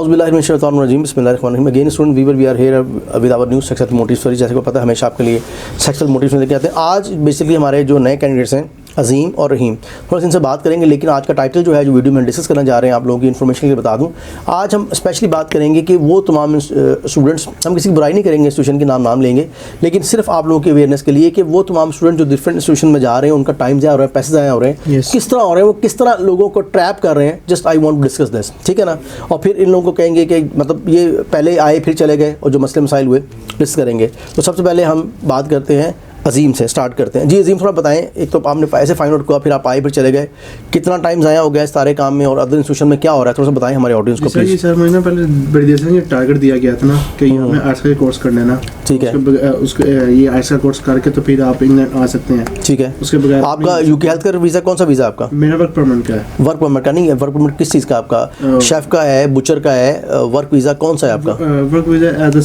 औज़ुबिल्लाहिमिनश्शैतानिर्रजीम बिस्मिल्लाहिर्रहमानिर्रहीम। Again student we are here with our new successful motive story. जैसे को पता है हमेशा आपके लिए सक्सेसफुल मोटिव लेके आते हैं। आज बेसिकली हमारे जो नए कैंडिडेट्स हैं अजीम और रहीम, थोड़ा सा इनसे बात करेंगे। लेकिन आज का टाइटल जो है जो वीडियो में डिस्कस करना जा रहे हैं आप लोगों की इन्फॉर्मेशन के लिए बता दूं, आज हम स्पेशली बात करेंगे कि वो तमाम स्टूडेंट्स, हम किसी की बुराई नहीं करेंगे, इंस्टीट्यूशन के नाम लेंगे, लेकिन सिर्फ आप लोगों की अवेयरनेस के लिए कि वो तमाम स्टूडेंट जो डिफरेंट इंस्टीट्यूशन में जा रहे हैं उनका टाइम ज़ाया हो रहा है, पैसे ज़ाया हो रहे हैं, किस तरह हो रहे हैं, वो किस तरह लोगों को ट्रैप कर रहे हैं। Just I want to discuss this, ठीक है ना। और फिर इन लोगों को कहेंगे कि मतलब ये पहले आए फिर चले गए और जो मसले मसाइल हुए डिस्कस करेंगे। तो सबसे पहले हम बात करते हैं अजीम से, स्टार्ट करते हैं। जी अजीम, थोड़ा बताएं, एक तो आपने ऐसे फाइंड आउट किया, फिर आप आए फिर चले गए, कितना टाइम ज़ाया हो गया इस सारे काम में और अदर इंस्टीट्यूशन में क्या हो रहा है, थोड़ा सा बताएं हमारे ऑडियंस को प्लीज़। सर मैंने पहले बड़ी देर से ये टारगेट दिया गया था ना कि हमें आर्ट्स का कोर्स करना है ना, ठीक है, उसके ये आर्ट्स का कोर्स करके तो फिर आप इंग्लैंड आ सकते हैं, ठीक है। उसके बगैर आपका यूके हेल्थ का वीज़ा कौन सा वीज़ा आपका? मेरा वर्क परमिट का है। वर्क परमिट का नहीं है, वर्क परमिट किस चीज़ का आपका? शेफ़ का है, बुचर का है, वर्क वीज़ा कौन सा है आपका? Work visa as a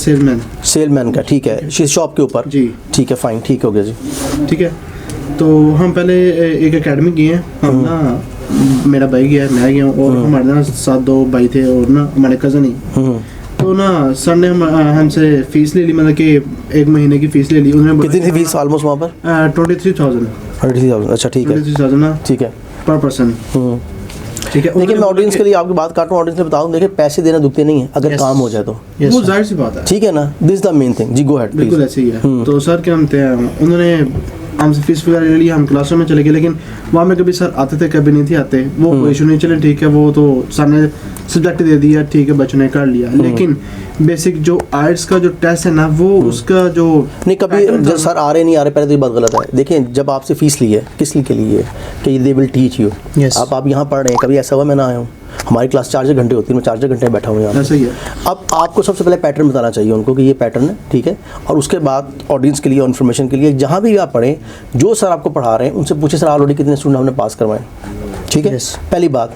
salesman का, ठीक है, शॉप के ऊपर जी, ठीक है, फाइन, ठीक हो गया जी, ठीक है। तो हम पहले एक एकेडमी गए हैं, हम ना मेरा भाई गया है, मैं गया हूँ और हमारे ना साथ दो भाई थे और ना हमारे कज़न ही। तो ना सर ने हमसे फीस ले ली, मतलब कि एक महीने की फीस ले ली। उन्होंने कितनी थी फीस ऑलमोस्ट वहाँ पर? 23,000। अच्छा ठीक है, 23,000 ना, ठीक है, पर पर्सन, ठीक है। लेकिन मैं ऑडियंस के लिए आपकी बात काट रहा हूँ, ऑडियंस ने बताऊँ, देखिए पैसे देना दुखते नहीं है अगर काम हो जाए तो, वो जाहिर सी बात है, ठीक है ना। दिस द मेन थिंग जी, गो अहेड, बिल्कुल ऐसे ही है। तो सर क्या हमते हैं, उन्होंने हमसे फीस वगैरह ले लिया, हम क्लासरूम में चले गए, लेकिन वहाँ में कभी सर आते थे कभी नहीं थे आते, वो कोई इशू नहीं, चले ठीक है, वो तो सर ने सब्जेक्ट दे दिया, ठीक है, बच्चों ने कर लिया। लेकिन बेसिक जो आर्ट्स का जो टेस्ट है ना, वो उसका जो नहीं, कभी जब सर आ रहे नहीं आ रहे, पहले तो ये बात गलत है। देखिए जब आपसे फीस ली है किस लिए के लिए कि दे विल टीच यू, आप यहाँ पढ़ रहे हैं, कभी ऐसा हुआ मैं ना आया हूँ, हमारी क्लास 4 घंटे होती है, मैं 4 घंटे बैठा हूँ यहाँ, सही है। अब आपको सबसे पहले पैटर्न बताना चाहिए उनको कि ये पैटर्न है, ठीक है, और उसके बाद ऑडियंस के लिए और इन्फॉर्मेशन के लिए जहाँ भी आप पढ़ें, जो सर आपको पढ़ा रहे हैं उनसे पूछे सर ऑलरेडी कितने स्टूडेंट हमने पास करवाएं, ठीक है, पहली बात।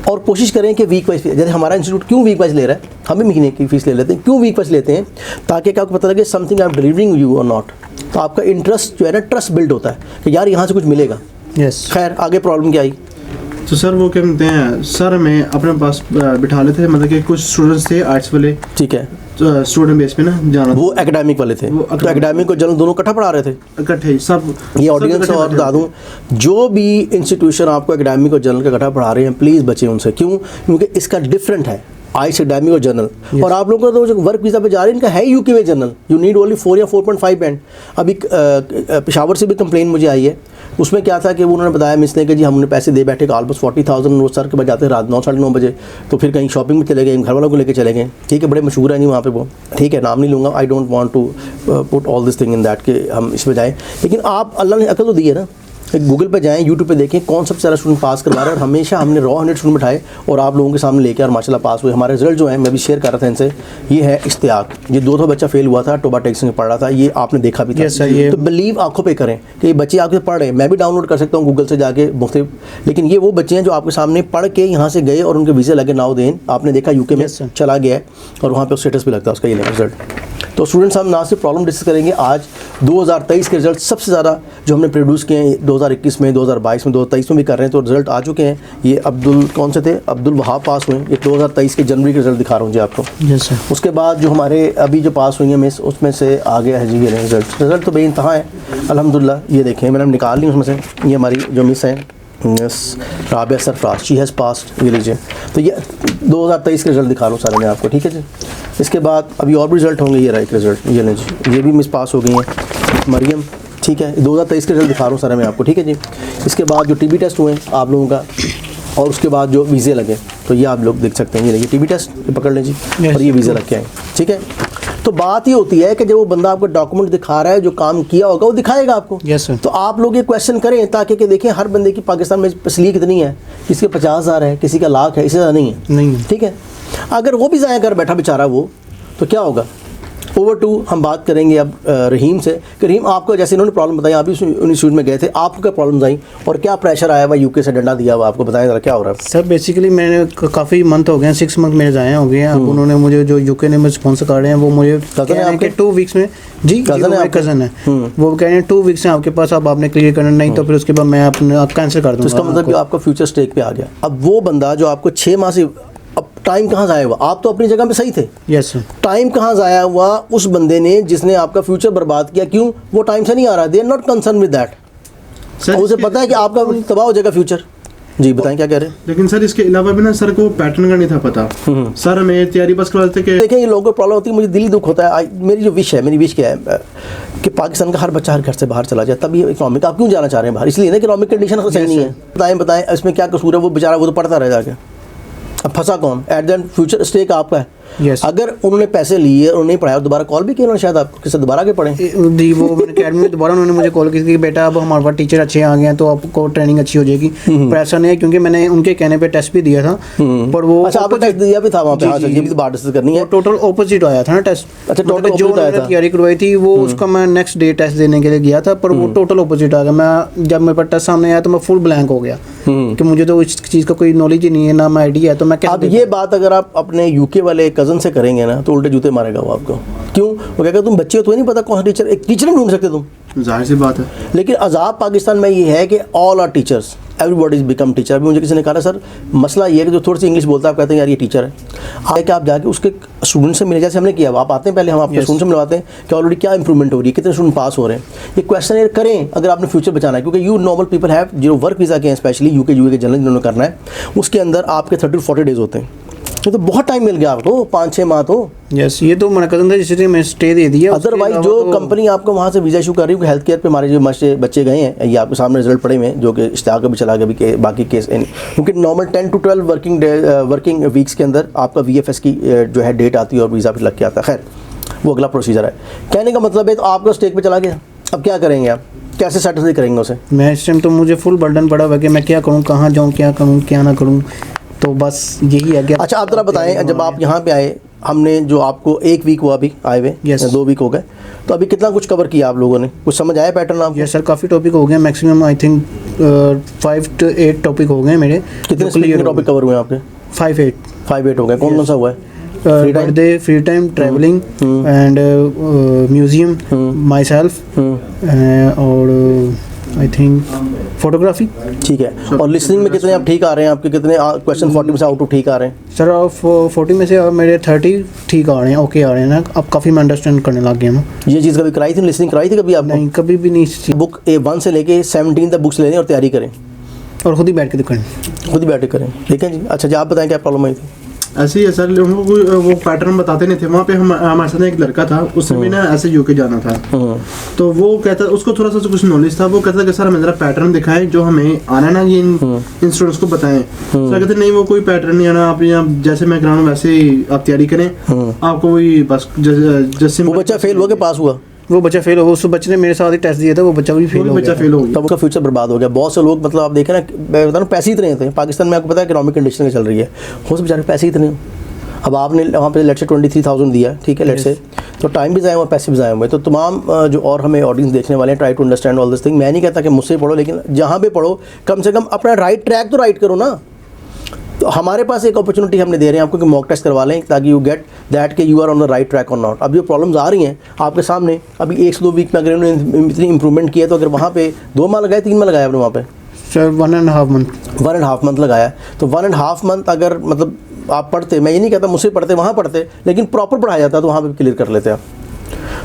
और कोशिश करें कि वीक वाइज, जैसे हमारा इंस्टीट्यूट क्यों वीक वाइज ले रहा है, हम भी महीने की फीस ले लेते हैं, क्यों वीक वाइज लेते हैं, ताकि आपको पता लगे something I am delivering you और नॉट, तो आपका इंटरेस्ट जो है ना, ट्रस्ट बिल्ड होता है कि यार यहाँ से कुछ मिलेगा। खैर आगे प्रॉब्लम क्या आई? तो सर वो क्या कहते हैं, सर हमें अपने पास बिठा लेते थे, मतलब कि कुछ स्टूडेंट्स थे आर्ट्स वाले, ठीक है, स्टूडेंट बेस पे ना जाना, वो एकेडमिक वाले थे, तो एकेडमिक को जनरल दोनों इकट्ठा पढ़ा रहे थे, इकट्ठे सब। ये ऑडियंस और बता दूं, जो भी इंस्टीट्यूशन आपको एकेडमिक और जनरल का इकट्ठा पढ़ा रहे हैं, प्लीज़ बचें उनसे। क्यों? क्योंकि इसका डिफरेंट है आइस एकेडमिक और जनरल। और आप लोगों का तो जो वर्क वीज़ा पे जा रहे हैं, इनका है यूके में जनरल, यू नीड ओनली 4 या 4.5 बैंड। अभी पेशावर से भी कंप्लेन मुझे आई है, उसमें क्या था कि वो उन्होंने बताया मिस ने कि जी हमने पैसे दे बैठे ऑलमोस्ट 40,000, वो सर के बाद जाते रात 9 साढ़े 9 बजे, तो फिर कहीं शॉपिंग में चले गए, घर वालों को लेकर चले गए, ठीक है, बड़े मशहूर हैं नहीं वहाँ पे वो, ठीक है, नाम नहीं लूँगा, I don't want to put all this thing in that कि हम इसमें जाएँ, लेकिन आप अल्लाह ने अकल तो दी है ना, गूगल पे जाएं, यूट्यूब पे देखें कौन सबसे ज़्यादा स्टूडेंट पास करवा रहे हैं, और हमेशा हमने रॉ 100 स्टूडेंट बिठाए और आप लोगों के सामने लेके और माशाल्लाह पास हुए। हमारे रिजल्ट जो है, मैं भी शेयर कर रहा था इनसे, ये है इश्तियाक, ये 2 बच्चा फेल हुआ था, टोबा टेक्स में पढ़ रहा था, ये आपने देखा भी था। तो बिलीव आंखों पे करें कि ये बच्चे आपके पढ़ रहे हैं, मैं भी डाउनलोड कर सकता हूँ गूगल से जाके मुख्तलिफ, लेकिन ये वो बच्चे हैं जो आपके सामने पढ़ के यहाँ से गए और उनके वीज़े लगे नाउदेन, आपने देखा यूके में चला गया है और वहाँ पर स्टेटस भी लगता है उसका, ये रिजल्ट। तो स्टूडेंट्स हम ना सिर्फ प्रॉब्लम डिस्कस करेंगे, आज 2023 के रिजल्ट सबसे ज़्यादा जो हमने प्रोड्यूस किए हैं 2021 में, 2022 में, 2023 में भी कर रहे हैं, तो रिजल्ट आ चुके हैं। ये अब्दुल कौन से थे, अब्दुल वहाब पास हुए, ये 2023 के जनवरी के रिजल्ट दिखा रहा हूँ जी आपको। उसके बाद जो हमारे अभी जो पास हुई हैं मिस, उसमें से आ गया है जी ये रिजल्ट तो बेइंतहा है अल्हम्दुलिल्लाह। ये देखें मैंने निकाल ली उसमें से, ये हमारी जो मिस हैं Rabia Sarfaraz, she has passed, ये लीजिए, तो ये 2023 के रिजल्ट दिखा रहा हूँ सारे मैं आपको, ठीक है जी। इसके बाद अभी और भी रिजल्ट होंगे, ये रहा एक रिजल्ट, ये लीजिए, ये भी मिस पास हो गई हैं मरियम, ठीक है, 2023 के रिजल्ट दिखा रहा हूँ सारे मैं आपको, ठीक है जी। इसके बाद जो टीबी टेस्ट हुए आप लोगों का, और उसके बाद जो वीज़े लगे, तो ये आप लोग देख सकते हैं, ये देखिए टीबी टेस्ट, ये पकड़ लें जी, और ये वीज़े लग के आए, ठीक है। तो बात ही होती है कि जब वो बंदा आपको डॉक्यूमेंट दिखा रहा है, जो काम किया होगा वो दिखाएगा आपको। तो आप लोग ये क्वेश्चन करें ताकि कि देखें हर बंदे की पाकिस्तान में तसलीह कितनी है, किसी का 50,000 है, किसी का लाख है, इससे ज़्यादा नहीं है, ठीक है। अगर वो भी ज़ाया कर बैठा बेचारा वो, तो क्या होगा। ओवर टू हम बात करेंगे अब रहीम से कि रहीम आपको, जैसे इन्होंने प्रॉब्लम बताई, आप भी इंस्टीट्यूट में गए थे, आपको क्या प्रॉब्लम्स आई और क्या प्रेशर आया हुआ यूके से डंडा दिया हुआ आपको, बताएं ज़रा क्या हो रहा है। सर बेसिकली मैंने काफ़ी मंथ हो गए हैं, 6 मंथ मेरे ज़ाया हो गए हैं। अब उन्होंने मुझे जो यूके ने मुझे स्पॉन्सर कर रहे हैं, वो मुझे कज़न है आपके 2 वीक्स में, जी कज़न है, वो कह रहे हैं 2 वीक्स हैं आपके पास, अब आपने क्लियर करना, नहीं तो फिर उसके बाद मैं अपना कैंसिल कर दूँगा। इसका मतलब कि आपका फ्यूचर स्टेक पे आ गया। अब वो बंदा जो आपको 6 माह से अब टाइम कहाँ ज़ाया हुआ? आप तो अपनी जगह पे सही थे, यस सर। टाइम कहाँ ज़ाया हुआ उस बंदे ने जिसने आपका फ्यूचर बर्बाद किया? क्यों? वो टाइम से नहीं आ रहा, they are not concern with that. Sir उसे पता है कि आपका तबाह हो जाएगा फ्यूचर। जी बताएं क्या कह रहे हैं? लेकिन सर इसके अलावा भी ना सर को पैटर्न का नहीं था पता। सर हमें तैयारी बस करवाते कि देखें, ये लोगों को प्रॉब्लम होती है, मुझे दिली दुख होता है। मेरी जो विश है, मेरी विश क्या है कि पाकिस्तान का हर बच्चा हर घर से बाहर चला जाए, तभी इकोनॉमिक। आप क्यों जाना चाह रहे हैं बाहर? इसलिए ना इकोनॉमिक कंडीशन तो सही नहीं है। बताएं इसमें क्या कसूर है? वो बेचारा वो तो पढ़ता रह जाके, अब फंसा कौन? At the end future stake आपका है। Yes. अगर उन्होंने पैसे लिए और नहीं पढ़ाया, दोबारा कॉल भी किया उन्होंने शायद आपको, किससे दोबारा के पढ़े? जी वो मैंने अकेडमी में दोबारा उन्होंने मुझे कॉल की थी कि बेटा अब हमारे पास टीचर अच्छे आ गए हैं तो आपको ट्रेनिंग अच्छी हो जाएगी। पर ऐसा नहीं है, क्योंकि मैंने उनके कहने पे टेस्ट भी दिया था, पर वो अच्छा आपने टेस्ट दिया भी था वहाँ पे? हाँ, ये भी तो बात डिस्कस करनी है। टोटल ऑपोजिट आया था ना टेस्ट। अच्छा, टोटल जो opposite आया मैंने था। तैयारी करवाई थी वो उसका मैं नेक्स्ट डे टेस्ट देने के लिए गया था, पर वो टोटल ऑपोजिट आ गया। मैं जब मेरे पास टेस्ट सामने आया तो मैं फुल ब्लैंक हो गया कि मुझे तो इस चीज़ का कोई नॉलेज ही नहीं है, ना मैं आइडिया है, तो मैं क्या। अब ये बात अगर आप अपने यूके वाले कज़न से करेंगे ना तो उल्टे जूते मारेगा वो आपको। क्यों? वो कहेगा तुम बच्चे हो, तुम्हें नहीं पता कौन सा टीचर, एक टीचर नहीं ढूंढ सकते तुम। जाहिर सी बात है। लेकिन अजाब पाकिस्तान में ये है कि all are teachers, everybody is become teacher. अभी मुझे किसी ने कहा सर मसला ये है कि जो थोड़ी सी इंग्लिश बोलता है आप कहते हैं यार ये टीचर है। आगे कि आप जाके उसके स्टूडेंट से मिले, जैसे हमने किया, आप आते हैं पहले हम आपके स्टूडेंट से मिलवाते हैं कि ऑलरेडी क्या इंप्रूवमेंट हो रही है, कितने स्टूडेंट पास हो रहे हैं। ये क्वेश्चन करें अगर आपने फ्यूचर बचाना है, क्योंकि यू नॉर्मल पीपल हैव जो वर्क वीज़ा के हैं, स्पेशली यूके के जनरल जिन्होंने करना है, उसके अंदर आपके 30 to 40 डेज होते हैं। ये तो बहुत टाइम मिल गया आपको, 5-6 माह तो। यस, ये तो मेरा कज़न था जिसने मैं स्टे दे दिया। अदरवाइज जो कंपनी आपको वहाँ से वीज़ा इशू कर रही है, हेल्थ केयर पे हमारे जो बच्चे गए हैं, ये आपके सामने रिजल्ट पड़े हुए हैं, जो कि इश्तियाक का भी चला गया अभी बाकी केस, क्योंकि नॉर्मल 10 to 12 वर्किंग वीक्स के अंदर आपका VFS की जो है डेट आती है और वीज़ा फिर लग के आता है। खैर वो अगला प्रोसीजर है। कहने का मतलब है तो आपका स्टेक पे चला गया, अब क्या करेंगे आप? कैसे सेटिस्फाई करेंगे उसे? मैं इस टाइम तो मुझे फुल बर्डन पड़ा हुआ है कि मैं क्या करूँ, कहाँ जाऊँ, क्या करूँ, क्या ना करूँ, तो बस यही है। अच्छा आप जरा बताएं, जब आप यहाँ पे आए, हमने जो आपको 1 वीक हुआ अभी आए हुए, Yes. 2 वीक हो गए, तो अभी कितना कुछ कवर किया आप लोगों ने? कुछ समझ आया पैटर्न आपको? यस सर, काफ़ी टॉपिक हो गए, maximum I think 5 to 8 topic हो गए मेरे। कितने स्पीकिंग टॉपिक कवर हुए हैं आपके? 5-8 हो गए। कौन कौन सा हुआ है? Free time, travelling and museum, my self, और आई थिंक फोटोग्राफी। ठीक है। और लिसनिंग में कितने आप ठीक आ रहे हैं? आपके कितने क्वेश्चन 40 में से आउट ऑफ ठीक आ रहे हैं? सर 40 में से मेरे 30 ठीक आ रहे हैं, ओके आ रहे हैं ना। अब काफ़ी मैं अंडरस्टैंड करने लग गया हूँ। ये चीज़ कभी कराई थी, लिसनिंग कराई थी कभी आपने? नहीं, कभी भी नहीं। बुक A1 से लेके 17 तक बुक्स लेने और तैयारी करें, और खुद ही बैठ के दिखाएं, खुद ही बैठ के करें, ठीक है जी। अच्छा जी, आप बताएं क्या प्रॉब्लम आई थी? ऐसे ही है सर, उनको वो पैटर्न बताते नहीं थे। वहाँ पे हमारे साथ एक लड़का था, उसने भी ना ऐसे यूके जाना था, तो वो कहता, उसको थोड़ा सा कुछ नॉलेज था। वो कहता कि सर हमें जरा पैटर्न दिखाएं जो हमें आना है ना, ये इन स्टूडेंट्स को बताएं। सर कहते नहीं, वो कोई पैटर्न नहीं आना, आप यहाँ जैसे मैं कराऊँ वैसे ही आप तैयारी करें, आपको वही बस जैसे। वो बच्चा फेल हुआ कि पास हुआ? वो बच्चा फेल हो गया। उस बच्चे ने मेरे साथ ही टेस्ट दिया था, वो बच्चा भी फेल हो गया। तब उसका फ्यूचर बर्बाद हो गया। बहुत से लोग, मतलब आप देखें ना, मैं बता रहा हूँ, पैसे इतने थे पाकिस्तान में, आपको पता है इकोनॉमिक कंडीशन चल रही है, हो सकता बेचारे पैसे इतने। अब आपने वहाँ पे लेट से 23,000 दिया, ठीक है, लेट से, तो टाइम भी ज़ाया हुआ, पैसे भी ज़ाया हुए। तो तमाम जो और हमें ऑडियंस देखने वाले हैं, try to understand all this thing. मैं नहीं कहता कि मुझसे पढ़ो, लेकिन जहाँ पे पढ़ो कम से कम अपना राइट ट्रैक तो राइट करो ना। तो हमारे पास एक अपॉर्चुनिटी हमने दे रहे हैं आपको कि मॉक टेस्ट करवा लें, ताकि यू गेट दैट कि you are on the right track और नॉट। अब जो प्रॉब्लम्स आ रही हैं आपके सामने, अभी 1 से 2 वीक में अगर उन्होंने इतनी इंप्रूवमेंट किया, तो अगर वहाँ पे 2 माह लगाए, 3 माह लगाया आपने वहाँ पे? Sir 1.5 month. 1.5 मंथ लगाया। तो 1.5 मंथ अगर मतलब आप पढ़ते, मैं ये नहीं कहता मुझसे पढ़ते, वहाँ पढ़ते, लेकिन प्रॉपर पढ़ाया जाता तो वहाँ पे क्लियर कर लेते आप।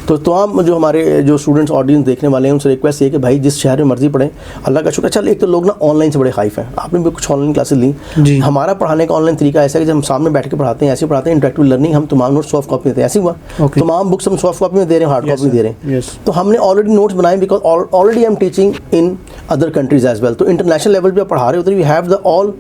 तो तमाम जो हमारे जो स्टूडेंट्स ऑडियंस देखने वाले हैं उनसे रिक्वेस्ट ये कि भाई जिस शहर में मर्जी पढ़ें, अल्लाह का शुक्र। चल एक तो लोग ना ऑनलाइन से बड़े खाइफ हैं, आपने भी कुछ ऑनलाइन क्लासेस ली। हमारा पढ़ाने का ऑनलाइन तरीका ऐसा है कि जब हम सामने बैठ के पढ़ाते हैं, ऐसे पढ़ाते हैं, इंटरेक्टिव लर्निंग, हम तमाम नोट्स सॉफ्ट कॉपी देते हैं, ऐसे हुआ। तमाम बुक्स हम सॉफ्ट कॉपी में दे रहे हैं, हार्ड कॉपी दे रहे हैं। तो हमने ऑलरेडी नोट्स बनाए, because already I am teaching in other countries as well. तो इंटरनेशनल लेवल पर पढ़ा रहे होते हैं, we have the all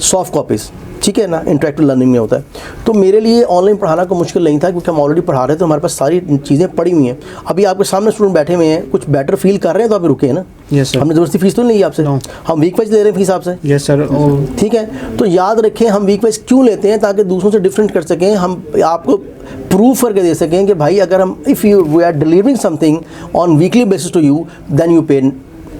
soft copies, ठीक है ना, इंटरेक्टिव लर्निंग में होता है। तो मेरे लिए ऑनलाइन पढ़ाना कोई मुश्किल नहीं था, क्योंकि हम ऑलरेडी पढ़ा रहे थे, तो हमारे पास सारी चीज़ें पड़ी हुई हैं। अभी आपके सामने स्टूडेंट बैठे हुए हैं, कुछ बेटर फील कर रहे हैं, तो आप रुके हैं ना। Yes sir. हमने ज़बरदस्ती फीस तो नहीं ली आपसे, हम वीक वाइज ले रहे हैं फीस आपसे। Yes sir. ठीक है, तो याद रखें हम वीक वाइज क्यों लेते हैं, ताकि दूसरों से डिफरेंट कर सकें, हम आपको प्रूव करके दे सकें कि भाई अगर हम if you we are delivering something on weekly basis to you, then you pay,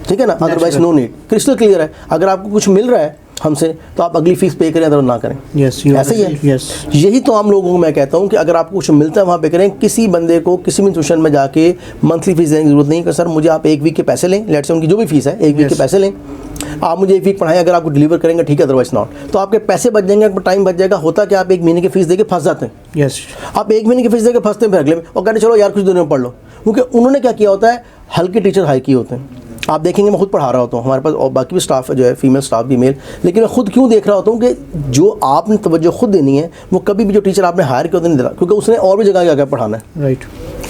ठीक है ना, otherwise no need. Crystal clear है, अगर आपको कुछ मिल रहा है हमसे तो आप अगली फीस पे करें, अदर ना करें। ऐसे ही है। यही तो आम लोगों को मैं कहता हूँ कि अगर आपको कुछ मिलता है वहाँ पे करें। किसी बंदे को किसी भी इंस्टीट्यूशन में जाके मंथली फीस देने की जरूरत नहीं कि सर मुझे आप 1 वीक के पैसे लें, लेट से उनकी जो भी फीस है 1 वीक के पैसे लें, आप मुझे एक वीक पढ़ाएं, अगर आपको डिलीवर करेंगे ठीक है, अदरवाइज नॉट। तो आपके पैसे बच जाएंगे, आपका टाइम बच जाएगा। होता कि आप 1 महीने की फीस देके फंस जाते हैं। यस, आप 1 महीने की फीस देके फंसते हैं फिर अगले में, और कहते चलो यार कुछ दिनों में पढ़ लो, क्योंकि उन्होंने क्या किया होता है, हल्के टीचर हाई किए होते हैं। आप देखेंगे मैं खुद पढ़ा रहा होता हूँ, हमारे पास और बाकी भी स्टाफ है जो है, फीमेल स्टाफ भी मेल, लेकिन मैं खुद क्यों देख रहा होता हूँ कि जो आपने तवज्जो खुद देनी है वो कभी भी जो टीचर आपने हायर किया नहीं देता, क्योंकि उसने और भी जगह क्या क्या पढ़ाना है। राइट,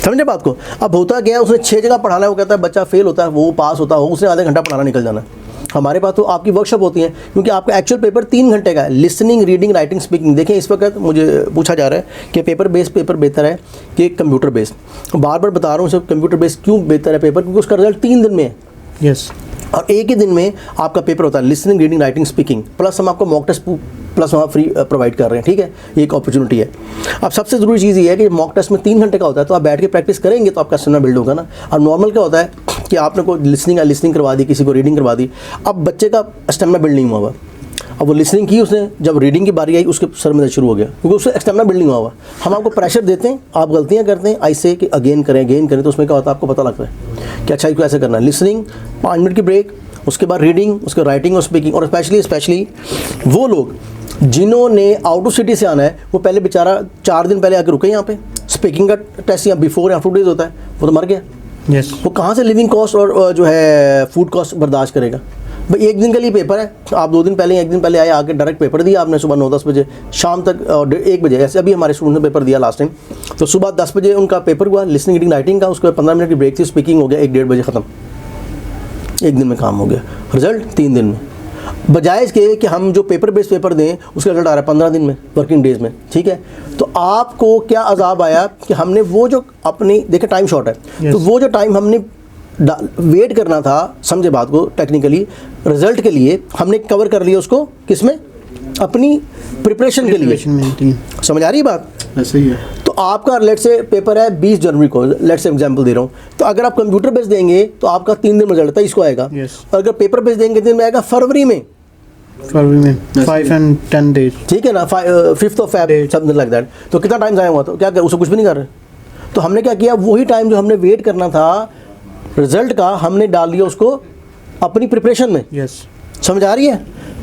समझे बात को। अब होता क्या है, उसने 6 जगह पढ़ाना है, वो कहता है बच्चा फेल होता है, वो पास होता है, उसने आधा घंटा पढ़ाना निकल जाना है। हमारे पास तो आपकी वर्कशॉप होती है, क्योंकि आपका एक्चुअल पेपर 3 घंटे का है, लिसनिंग, रीडिंग, राइटिंग, स्पीकिंग। देखिए इस वक्त मुझे पूछा जा रहा है कि पेपर बेहतर है कि कंप्यूटर बेस्ड। बार बार बता रहा हूँ, कंप्यूटर बेस्ड क्यों बेहतर है पेपर, क्योंकि उसका रिजल्ट 3 दिन में है। यस, और एक ही दिन में आपका पेपर होता है, listening, reading, writing, speaking, plus हम आपको मॉक टेस्ट प्लस वहाँ फ्री प्रोवाइड कर रहे हैं। ठीक है, ये एक अपॉर्चुनिटी है। अब सबसे ज़रूरी चीज़ ये है कि मॉक टेस्ट में 3 घंटे का होता है, तो आप बैठ के प्रैक्टिस करेंगे तो आपका स्टेमिना बिल्ड होगा ना। अब नॉर्मल क्या होता है कि आपने को लिसनिंग करवा दी, किसी को रीडिंग करवा दी, अब बच्चे का स्टेमिना बिल्ड नहीं हुआ हुआ। अब वो लिसनिंग की उसने, जब रीडिंग की बारी आई उसके सर में शुरू हो गया, क्योंकि उससे स्टेमिना बिल्डिंग हुआ हुआ। हम आपको प्रेशर देते हैं, आप गलतियाँ करते हैं, ऐसे कि अगेन करें, तो उसमें क्या होता है आपको पता लगता है कि अच्छा इसको ऐसे करना है। लिसनिंग 5 मिनट की ब्रेक, उसके बाद रीडिंग, उसके राइटिंग और स्पीकिंग। और स्पेशली वो लोग जिन्होंने आउट ऑफ सिटी से आना है, वो पहले बेचारा 4 दिन पहले आके रुके यहाँ पे, स्पीकिंग का टेस्ट या बिफोर या आफ्टर डेज होता है, वो तो मर गया। यस, वो कहाँ से लिविंग कॉस्ट और जो है फूड कॉस्ट बर्दाश्त करेगा भाई। 1 दिन के लिए पेपर है, आप 2 दिन पहले 1 दिन पहले आए, आके डायरेक्ट पेपर दिया आपने सुबह 9-10 बजे, शाम तक 1 बजे। ऐसे अभी हमारे स्टूडेंट ने पेपर दिया लास्ट टाइम, तो सुबह 10 बजे उनका पेपर हुआ लिसनिंग, रीडिंग, राइटिंग का, उसके बाद 15 मिनट की ब्रेक थी, स्पीकिंग हो गया, 1-1.5 बजे ख़त्म। 1 दिन में काम हो गया, रिजल्ट 3 दिन में। बजाय इसके कि हम जो पेपर बेस्ड पेपर दें उसका रिजल्ट आ रहा है 15 दिन में, वर्किंग डेज में। ठीक है, तो आपको क्या अजाब आया कि हमने वो जो अपनी, देखिए टाइम शॉर्ट है, yes. तो वो जो टाइम हमने वेट करना था, समझे बात को, टेक्निकली रिजल्ट के लिए हमने कवर कर लिया उसको, किसमें, अपनी प्रिपरेशन के लिए। समझ आ रही है बात? ऐसे ही है। तो आपका लेट से पेपर है 20 जनवरी को, लेट से एग्जांपल दे रहा हूँ, तो अगर आप कंप्यूटर बेस देंगे तो आपका 3 दिन में रिजल्ट 23 को आएगा। yes. और अगर पेपर बेस देंगे दिन में आएगा फरवरी में 5 and 10 days। ठीक है ना, 5th of Feb, something like that. तो कितना टाइम जाया हुआ, तो क्या उसको कुछ भी नहीं कर रहे। तो हमने क्या किया, वही टाइम जो हमने वेट करना था रिजल्ट का, हमने डाल दिया उसको अपनी प्रिपरेशन में। यस, समझ आ रही है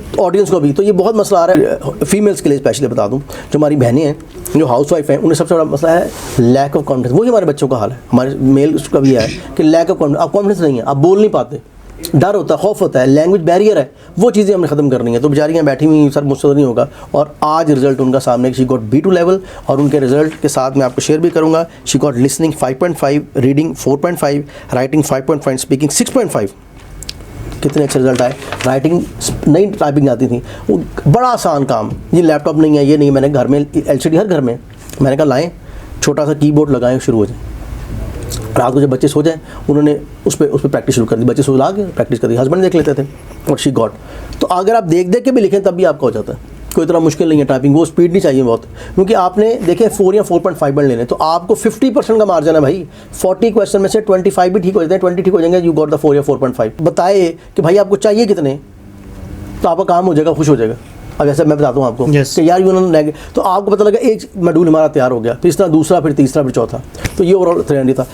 तो ऑडियंस को भी। तो ये बहुत मसला आ रहा है फीमेल्स के लिए, स्पेशली बता दूं, जो हमारी बहनें हैं, जो हाउस वाइफ हैं, उन्हें सबसे बड़ा मसला है लैक ऑफ कॉन्फिडेंस। वही हमारे बच्चों का हाल है, हमारे मेल का भी है कि लैक ऑफ कॉन्फिडेंस। आप कॉन्फिडेंस नहीं है, आप बोल नहीं पाते, डर होता है, खौफ होता है, लैंग्वेज बैरियर है, वो चीज़ें हमने ख़त्म करनी है। तो बेचारियाँ बैठी हुई, सर मुझसे नहीं होगा, और आज रिजल्ट उनका सामने, शी गॉट B2 लेवल, और उनके रिजल्ट के साथ मैं आपको शेयर भी करूँगा। She got listening 5.5, reading 4.5, writing 5.5, speaking 6.5। कितने अच्छे रिजल्ट आए। राइटिंग नई टाइपिंग आती थी, वो बड़ा आसान काम। ये लैपटॉप नहीं है, ये नहीं, मैंने घर में LCD हर घर में, मैंने कहा लाएँ, छोटा सा कीबोर्ड लगाएं, शुरू हो जाए। रात को जब बच्चे सो जाए, उन्होंने उस पर प्रैक्टिस शुरू कर दी, बच्चे सो ला के प्रैक्टिस कर दी, हस्बैंड देख लेते थे, और शी गॉट। तो अगर आप देख देख के भी लिखें तब भी आपका हो जाता है, कोई इतना मुश्किल नहीं है टाइपिंग, वो स्पीड नहीं चाहिए बहुत, क्योंकि आपने देखे 4 या 4.5 बन लेने, तो आपको 50% का मार्जिन है भाई। 40 क्वेश्चन में से 25 भी ठीक हो जाते हैं, 20 ठीक हो जाएंगे, यू गॉट द 4 या 4.5। बताए कि भाई आपको चाहिए कितने, तो आपका काम हो जाएगा, खुश हो जाएगा। अब ऐसा मैं बताता हूँ आपको कि यार यूनियन, तो आपको पता लगा एक मॉड्यूल हमारा तैयार हो गया, फिर इस तरह दूसरा, फिर तीसरा, फिर चौथा, तो ये ओवरऑल 300 था।